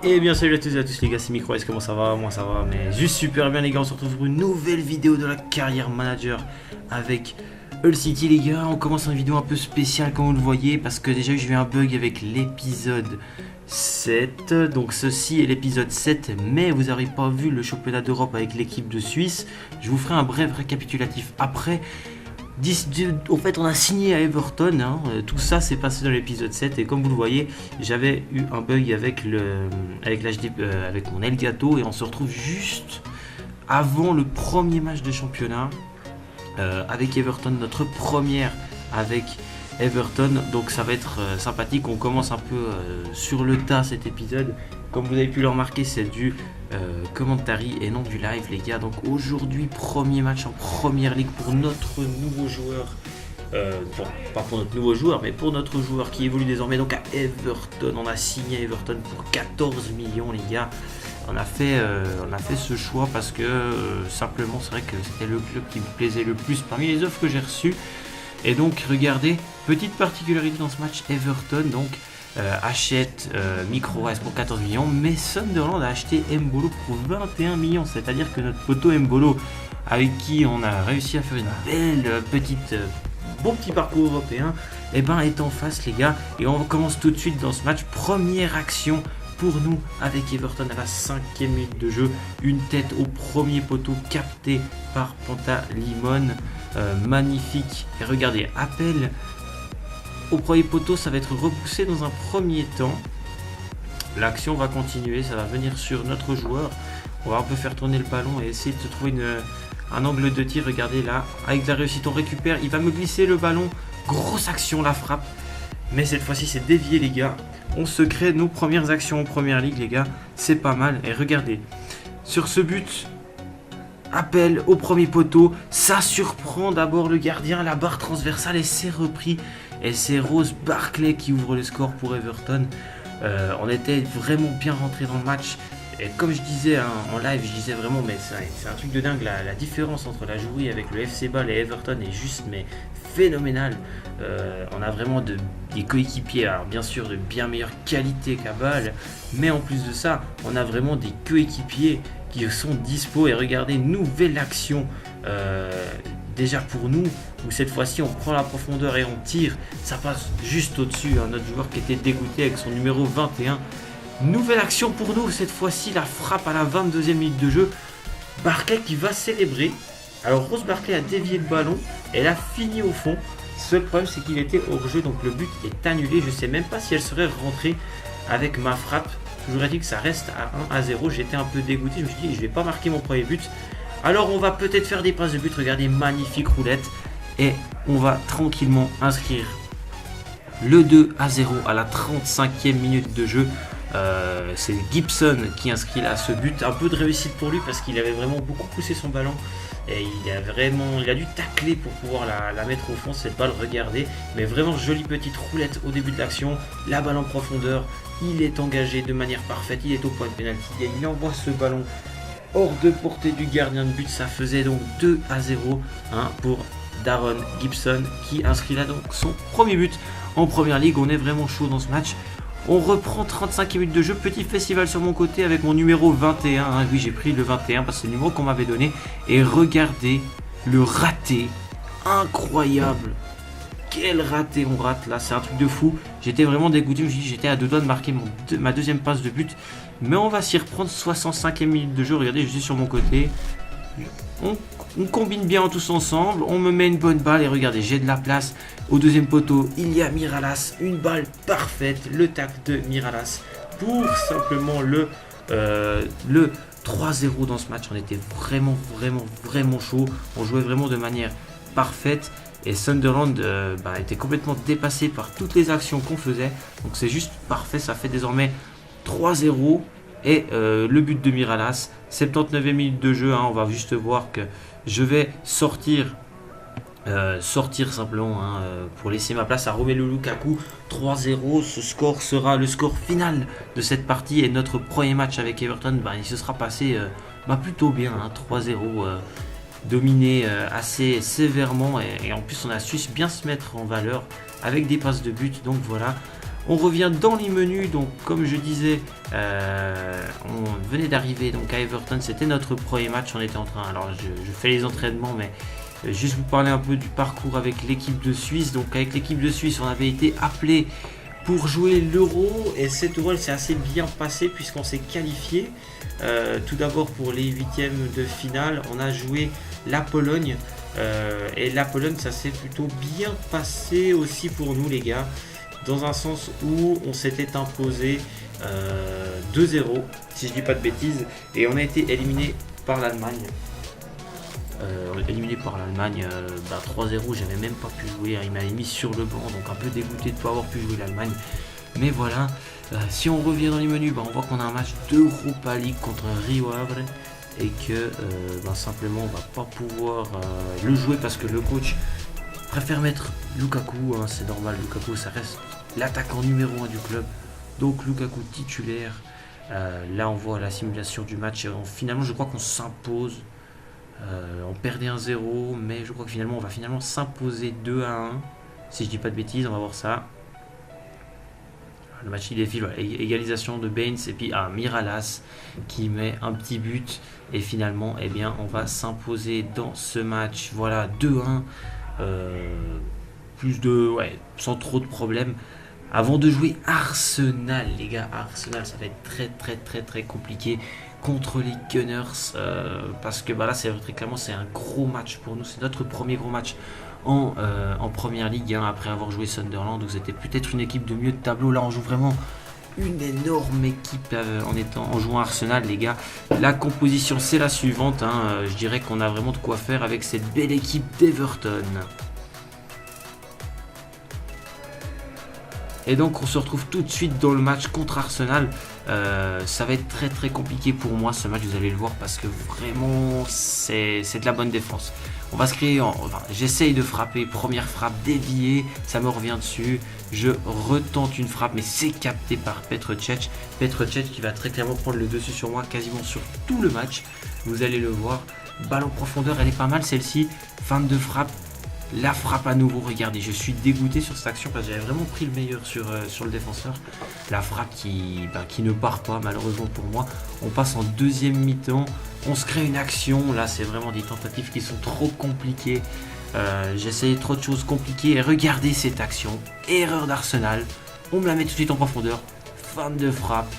Et bien salut à tous et à tous les gars, c'est Micro, comment ça va? Moi ça va, mais juste super bien les gars, on se retrouve pour une nouvelle vidéo de la carrière manager avec Hull City les gars. On commence une vidéo un peu spéciale comme vous le voyez, parce que déjà j'ai eu un bug avec l'épisode 7, donc ceci est l'épisode 7, mais vous n'avez pas vu le championnat d'Europe avec l'équipe de Suisse. Je vous ferai un bref récapitulatif après. Au fait, on a signé à Everton, hein. Tout ça s'est passé dans l'épisode 7 et comme vous le voyez, j'avais eu un bug avec mon Elgato et on se retrouve juste avant le premier match de championnat avec Everton, notre première avec Everton, donc ça va être sympathique. On commence un peu sur le tas cet épisode. Comme vous avez pu le remarquer, c'est du commentary et non du live les gars. Donc aujourd'hui, premier match en première ligue pour notre nouveau joueur. Pas pour notre nouveau joueur, mais pour notre joueur qui évolue désormais donc à Everton. On a signé à Everton pour 14 millions les gars. On a fait ce choix parce que simplement c'est vrai que c'était le club qui me plaisait le plus parmi les offres que j'ai reçues. Et donc regardez, petite particularité dans ce match, Everton donc achète Micro AS pour 14 millions, mais Sunderland a acheté Mbolo pour 21 millions, c'est-à-dire que notre poteau Mbolo, avec qui on a réussi à faire une belle bon petit parcours européen, et ben est en face les gars, et on commence tout de suite dans ce match. Première action pour nous avec Everton à la 5e minute de jeu, une tête au premier poteau captée par Pantalimon, magnifique. Et regardez, appel au premier poteau, ça va être repoussé dans un premier temps. L'action va continuer, ça va venir sur notre joueur. On va un peu faire tourner le ballon et essayer de trouver un angle de tir. Regardez là, avec la réussite on récupère, il va me glisser le ballon. Grosse action, la frappe. Mais cette fois-ci c'est dévié les gars. On se crée nos premières actions en première ligue les gars. C'est pas mal. Et regardez, sur ce but, appel au premier poteau. Ça surprend d'abord le gardien, la barre transversale et c'est repris. Et c'est Ross Barkley qui ouvre le score pour Everton. On était vraiment bien rentré dans le match. Et comme je disais en live, je disais vraiment, mais c'est un truc de dingue. La différence entre la jouerie avec le FC Bâle et Everton est juste mais phénoménale. On a vraiment des coéquipiers, alors bien sûr de bien meilleure qualité qu'à Bâle, mais en plus de ça, on a vraiment des coéquipiers qui sont dispo. Et regardez, nouvelle action déjà pour nous, où cette fois-ci on prend la profondeur et on tire, ça passe juste au-dessus, hein, notre joueur qui était dégoûté avec son numéro 21. Nouvelle action pour nous, cette fois-ci la frappe à la 22e minute de jeu, Barkley qui va célébrer. Alors Ross Barkley a dévié le ballon, elle a fini au fond. Seul problème c'est qu'il était hors jeu, donc le but est annulé. Je sais même pas si elle serait rentrée avec ma frappe. Toujours est-il que ça reste à 1-0. J'étais un peu dégoûté, je me suis dit je vais pas marquer mon premier but. Alors on va peut-être faire des passes de but. Regardez, magnifique roulette. Et on va tranquillement inscrire le 2-0 à la 35e minute de jeu. C'est Gibson qui inscrit là ce but. Un peu de réussite pour lui parce qu'il avait vraiment beaucoup poussé son ballon. Et il a dû tacler pour pouvoir la mettre au fond, cette balle, regardez. Mais vraiment jolie petite roulette au début de l'action. La balle en profondeur, il est engagé de manière parfaite. Il est au point de pénalty. Il envoie ce ballon hors de portée du gardien de but. Ça faisait donc 2-0 hein, pour Darren Gibson qui inscrit là donc son premier but en première ligue. On est vraiment chaud dans ce match. On reprend 35 minutes de jeu, petit festival sur mon côté avec mon numéro 21. Hein. Oui, j'ai pris le 21 parce que c'est le numéro qu'on m'avait donné. Et regardez le raté, incroyable. Quel raté on rate là, c'est un truc de fou. J'étais vraiment dégoûté, je me suis dit, j'étais à deux doigts de marquer ma deuxième passe de but. Mais on va s'y reprendre, 65e minute de jeu. Regardez, je suis sur mon côté. On combine bien tous ensemble, on me met une bonne balle et regardez, j'ai de la place au deuxième poteau, il y a Miralas, une balle parfaite, le tacle de Miralas pour simplement le 3-0 dans ce match. On était vraiment chaud, on jouait vraiment de manière parfaite et Sunderland était complètement dépassé par toutes les actions qu'on faisait, donc c'est juste parfait. Ça fait désormais 3-0. Et le but de Miralas, 79e minute de jeu, hein, on va juste voir que je vais sortir simplement hein, pour laisser ma place à Romelu Lukaku. 3-0, ce score sera le score final de cette partie et notre premier match avec Everton, il se sera passé plutôt bien, hein, 3-0, dominé assez sévèrement et en plus on a su bien se mettre en valeur avec des passes de but, donc voilà. On revient dans les menus, donc comme je disais, on venait d'arriver donc à Everton, c'était notre premier match, on était en train, alors je fais les entraînements, mais juste vous parler un peu du parcours avec l'équipe de Suisse. Donc avec l'équipe de Suisse, on avait été appelé pour jouer l'Euro, et cet Euro s'est assez bien passé puisqu'on s'est qualifié. Tout d'abord pour les huitièmes de finale, on a joué la Pologne, et la Pologne ça s'est plutôt bien passé aussi pour nous les gars, dans un sens où on s'était imposé 2-0 si je dis pas de bêtises, et on a été éliminé par l'Allemagne. 3-0, j'avais même pas pu jouer, il m'avait mis sur le banc, donc un peu dégoûté de ne pas avoir pu jouer l'Allemagne. Mais voilà, si on revient dans les menus, on voit qu'on a un match d'Europa League contre Rio Ave, et que simplement on va pas pouvoir le jouer parce que le coach préfère mettre Lukaku, c'est normal, Lukaku ça reste l'attaquant numéro 1 du club, donc Lukaku titulaire. Là on voit la simulation du match, et finalement je crois qu'on s'impose. On perdait 1-0, mais je crois que finalement on va s'imposer 2-1, si je dis pas de bêtises. On va voir ça. Le match il défile, voilà, égalisation de Baines, et puis Miralas qui met un petit but, et finalement on va s'imposer dans ce match. Voilà, 2-1, sans trop de problèmes. Avant de jouer Arsenal, les gars, Arsenal ça va être très très très très compliqué contre les Gunners, parce que là c'est très clairement c'est un gros match pour nous, c'est notre premier gros match en première ligue, après avoir joué Sunderland, où c'était peut-être une équipe de mieux de tableau. Là on joue vraiment une énorme équipe en jouant Arsenal, les gars. La composition c'est la suivante, je dirais qu'on a vraiment de quoi faire avec cette belle équipe d'Everton. Et donc on se retrouve tout de suite dans le match contre Arsenal. Ça va être très très compliqué pour moi ce match, vous allez le voir, parce que vraiment c'est de la bonne défense. On va se créer, j'essaye de frapper, première frappe déviée, ça me revient dessus. Je retente une frappe, mais c'est capté par Petr Cech. Petr Cech qui va très clairement prendre le dessus sur moi quasiment sur tout le match. Vous allez le voir. Balle en profondeur, elle est pas mal celle-ci. Fin de frappe. La frappe à nouveau, regardez, je suis dégoûté sur cette action parce que j'avais vraiment pris le meilleur sur le défenseur. La frappe qui ne part pas malheureusement pour moi. On passe en deuxième mi-temps, on se crée une action. Là c'est vraiment des tentatives qui sont trop compliquées. J'essaye trop de choses compliquées, et regardez cette action. Erreur d'Arsenal, on me la met tout de suite en profondeur. Fin de frappe,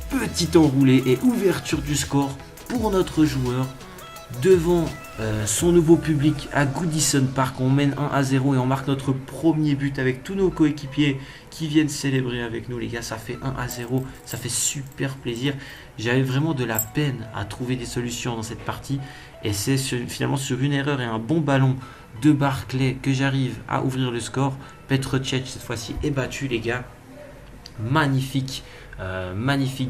petit enroulé et ouverture du score pour notre joueur. Devant son nouveau public à Goodison Park, on mène 1-0 et on marque notre premier but avec tous nos coéquipiers qui viennent célébrer avec nous, les gars. Ça fait 1-0, ça fait super plaisir. J'avais vraiment de la peine à trouver des solutions dans cette partie, et c'est finalement sur une erreur et un bon ballon de Barclay que j'arrive à ouvrir le score. Petr Cech cette fois-ci est battu, les gars. Magnifique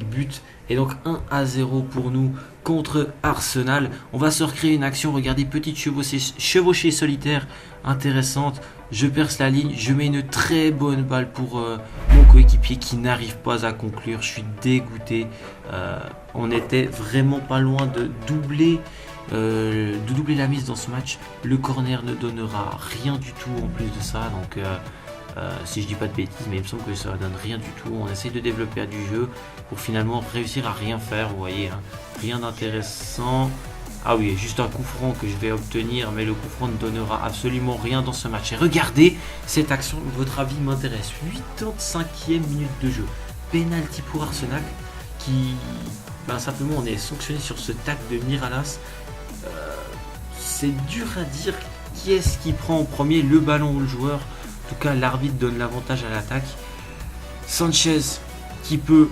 but, et donc 1-0 pour nous contre Arsenal. On va se recréer une action, regardez, petite chevauchée solitaire intéressante. Je perce la ligne, je mets une très bonne balle pour mon coéquipier qui n'arrive pas à conclure. Je suis dégoûté, on était vraiment pas loin de doubler la mise dans ce match. Le corner ne donnera rien du tout en plus de ça, donc si je dis pas de bêtises, mais il me semble que ça ne donne rien du tout. On essaye de développer à du jeu pour finalement réussir à rien faire, vous voyez, rien d'intéressant. Ah oui, juste un coup franc que je vais obtenir, mais le coup franc ne donnera absolument rien dans ce match. Et regardez cette action, votre avis m'intéresse. 85e minute de jeu, penalty pour Arsenal, qui simplement on est sanctionné sur ce tac de Miralas. C'est dur à dire qui est-ce qui prend en premier, le ballon ou le joueur. En tout cas, l'arbitre donne l'avantage à l'attaque. Sanchez qui peut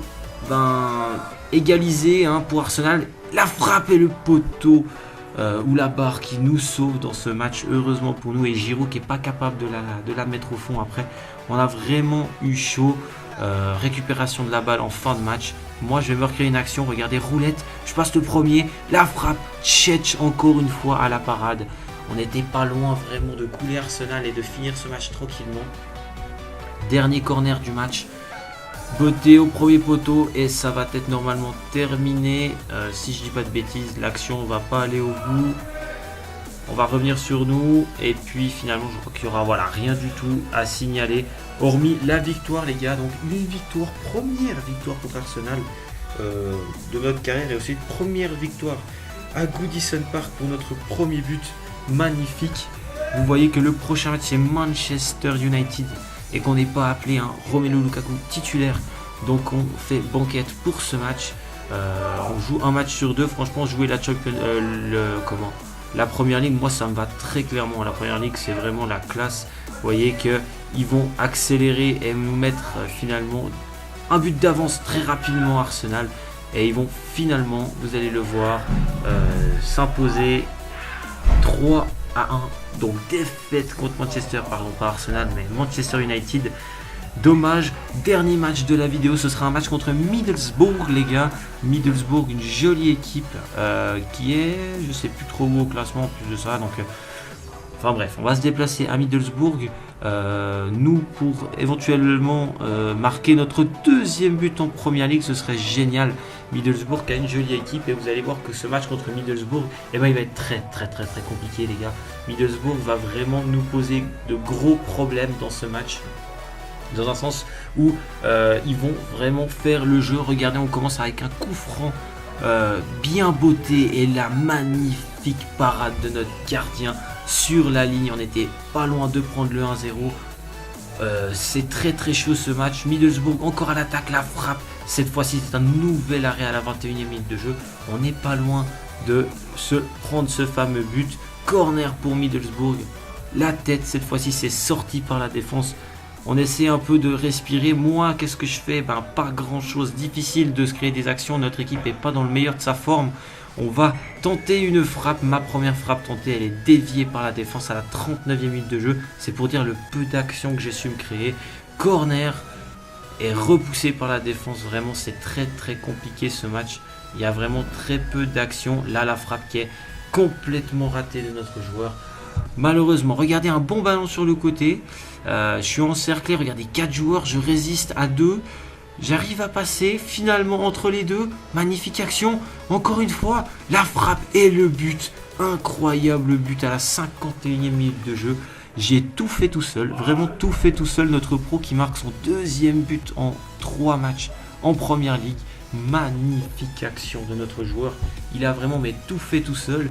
égaliser pour Arsenal. La frappe et le poteau ou la barre qui nous sauve dans ce match, heureusement pour nous. Et Giroud qui n'est pas capable de la mettre au fond après. On a vraiment eu chaud. Récupération de la balle en fin de match. Moi, je vais me recréer une action. Regardez, roulette. Je passe le premier. La frappe. Cech encore une fois à la parade. On n'était pas loin vraiment de couler Arsenal et de finir ce match tranquillement. Dernier corner du match. Botté au premier poteau et ça va être normalement terminé. Si je dis pas de bêtises, l'action va pas aller au bout. On va revenir sur nous et puis finalement je crois qu'il y aura voilà, rien du tout à signaler hormis la victoire les gars. Donc une victoire, première victoire contre Arsenal de notre carrière et aussi une première victoire à Goodison Park pour notre premier but, magnifique. Vous voyez que le prochain match c'est Manchester United et qu'on n'est pas appelé un Romelu Lukaku titulaire. Donc on fait banquette pour ce match. On joue un match sur deux. Franchement jouer la première ligue, moi ça me va très clairement. La première ligue c'est vraiment la classe. Vous voyez qu'ils vont accélérer et nous mettre finalement un but d'avance très rapidement Arsenal. Et ils vont finalement, vous allez le voir, s'imposer 3-1. Donc défaite contre Manchester, pardon pas Arsenal mais Manchester United. Dommage, dernier match de la vidéo, ce sera un match contre Middlesbrough les gars. Middlesbrough, une jolie équipe qui est, je sais plus trop où au classement en plus de ça. Donc, enfin bref, on va se déplacer à Middlesbrough. Nous pour éventuellement marquer notre deuxième but en première ligue, ce serait génial. Middlesbrough qui a une jolie équipe et vous allez voir que ce match contre Middlesbrough, il va être très compliqué les gars. Middlesbrough va vraiment nous poser de gros problèmes dans ce match. Dans un sens où ils vont vraiment faire le jeu. Regardez, on commence avec un coup franc bien botté et la magnifique parade de notre gardien sur la ligne. On était pas loin de prendre le 1-0. C'est très chaud ce match. Middlesbrough encore à l'attaque, la frappe. Cette fois-ci c'est un nouvel arrêt à la 21e minute de jeu. On n'est pas loin de se prendre ce fameux but. Corner pour Middlesbrough. La tête cette fois-ci c'est sorti par la défense. On essaie un peu de respirer. Moi, qu'est-ce que je fais? Pas grand chose. Difficile de se créer des actions. Notre équipe n'est pas dans le meilleur de sa forme. On va tenter une frappe. Ma première frappe tentée, elle est déviée par la défense à la 39e minute de jeu. C'est pour dire le peu d'actions que j'ai su me créer. Corner est repoussé par la défense. Vraiment, c'est très compliqué ce match. Il y a vraiment très peu d'actions. Là, la frappe qui est complètement ratée de notre joueur. Malheureusement, regardez un bon ballon sur le côté. Je suis encerclé, regardez 4 joueurs, je résiste à 2. J'arrive à passer finalement entre les deux. Magnifique action, encore une fois, la frappe et le but. Incroyable but à la 51e minute de jeu. J'ai tout fait tout seul, vraiment tout fait tout seul. Notre pro qui marque son deuxième but en 3 matchs en première ligue. Magnifique action de notre joueur. Il a vraiment tout fait tout seul.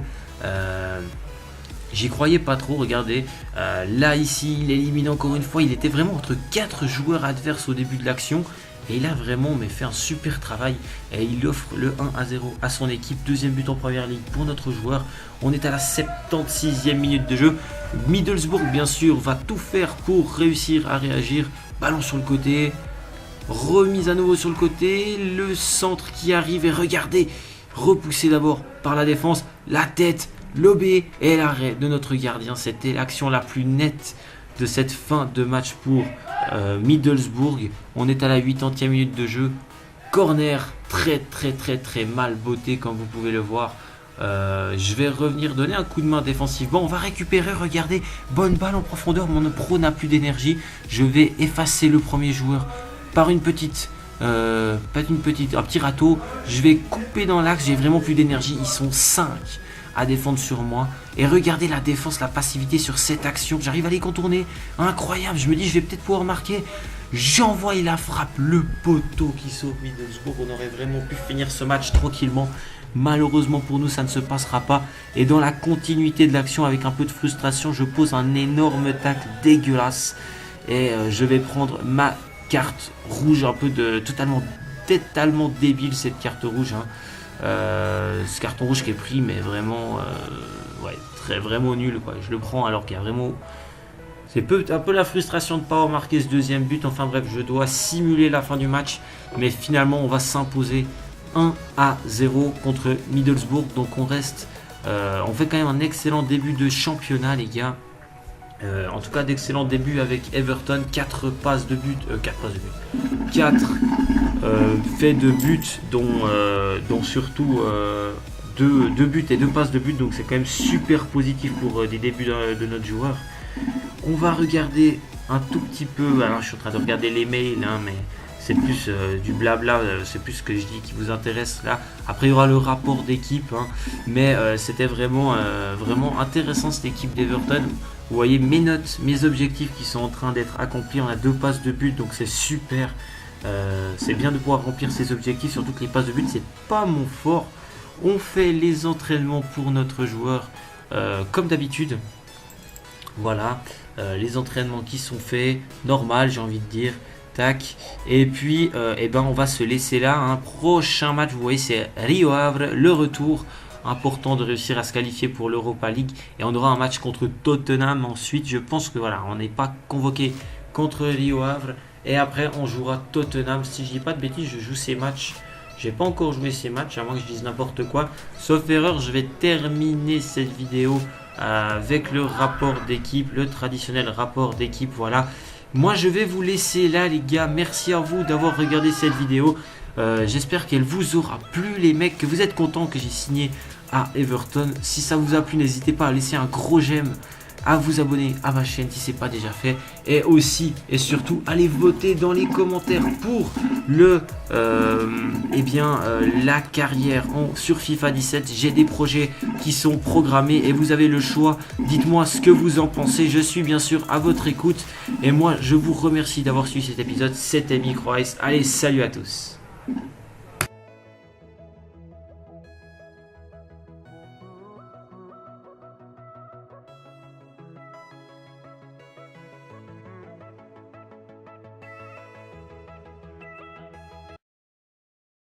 J'y croyais pas trop, regardez, là ici il élimine encore une fois, il était vraiment entre 4 joueurs adverses au début de l'action et il a vraiment fait un super travail et il offre le 1-0 à son équipe, deuxième but en première ligue pour notre joueur. On est à la 76e minute de jeu, Middlesbrough bien sûr va tout faire pour réussir à réagir, ballon sur le côté, remise à nouveau sur le côté, le centre qui arrive et regardez, repoussé d'abord par la défense, la tête, l'obé et l'arrêt de notre gardien. C'était l'action la plus nette de cette fin de match pour Middlesbrough. On est à la 80e minute de jeu. Corner très mal botté comme vous pouvez le voir. Je vais revenir donner un coup de main défensivement. On va récupérer, regardez, bonne balle en profondeur. Mon pro n'a plus d'énergie. Je vais effacer le premier joueur par un petit râteau. Je vais couper dans l'axe. J'ai vraiment plus d'énergie. Ils sont 5 à défendre sur moi. Et regardez la défense, la passivité sur cette action. J'arrive à les contourner. Incroyable. Je me dis, je vais peut-être pouvoir marquer. J'envoie la frappe. Le poteau qui sauve Middlesbrough. On aurait vraiment pu finir ce match tranquillement. Malheureusement pour nous, ça ne se passera pas. Et dans la continuité de l'action, avec un peu de frustration, je pose un énorme tacle dégueulasse. Et je vais prendre ma carte rouge. Un peu totalement débile cette carte rouge. Ce carton rouge qui est pris mais vraiment vraiment nul quoi. Je le prends alors qu'il y a vraiment un peu la frustration de ne pas avoir marqué ce deuxième but. Enfin bref, je dois simuler la fin du match mais finalement on va s'imposer 1-0 contre Middlesbrough. Donc on reste on fait quand même un excellent début de championnat les gars. En tout cas d'excellents débuts avec Everton, 4 passes de but, 4 faits de but dont surtout 2 buts et 2 passes de but, donc c'est quand même super positif pour des débuts de notre joueur. On va regarder un tout petit peu, alors je suis en train de regarder les mails mais c'est plus du blabla, c'est plus ce que je dis qui vous intéresse là. Après il y aura le rapport d'équipe, hein, mais c'était vraiment intéressant cette équipe d'Everton. Vous voyez mes notes, mes objectifs qui sont en train d'être accomplis. On a 2 passes de but, donc c'est super. C'est bien de pouvoir remplir ces objectifs, surtout que les passes de but c'est pas mon fort. On fait les entraînements pour notre joueur comme d'habitude. Voilà, les entraînements qui sont faits, normal j'ai envie de dire. Tac. Et puis eh ben, on va se laisser là. Un prochain match, vous voyez, c'est Rio Havre, le retour. Important de réussir à se qualifier pour l'Europa League. Et on aura un match contre Tottenham ensuite. Je pense que voilà, on n'est pas convoqué contre Rio Havre. Et après, on jouera Tottenham. Si je dis pas de bêtises, je joue ces matchs. J'ai pas encore joué ces matchs, à moins que je dise n'importe quoi. Sauf erreur, je vais terminer cette vidéo avec le rapport d'équipe, le traditionnel rapport d'équipe. Voilà. Moi, je vais vous laisser là, les gars. Merci à vous d'avoir regardé cette vidéo. J'espère qu'elle vous aura plu, les mecs, que vous êtes contents que j'ai signé à Everton. Si ça vous a plu, n'hésitez pas à laisser un gros j'aime, à vous abonner à ma chaîne si ce n'est pas déjà fait, et aussi et surtout allez voter dans les commentaires pour la carrière sur FIFA 17. J'ai des projets qui sont programmés et vous avez le choix. Dites-moi ce que vous en pensez. Je suis bien sûr à votre écoute et moi je vous remercie d'avoir suivi cet épisode. C'était Micro Ice. Allez, salut à tous.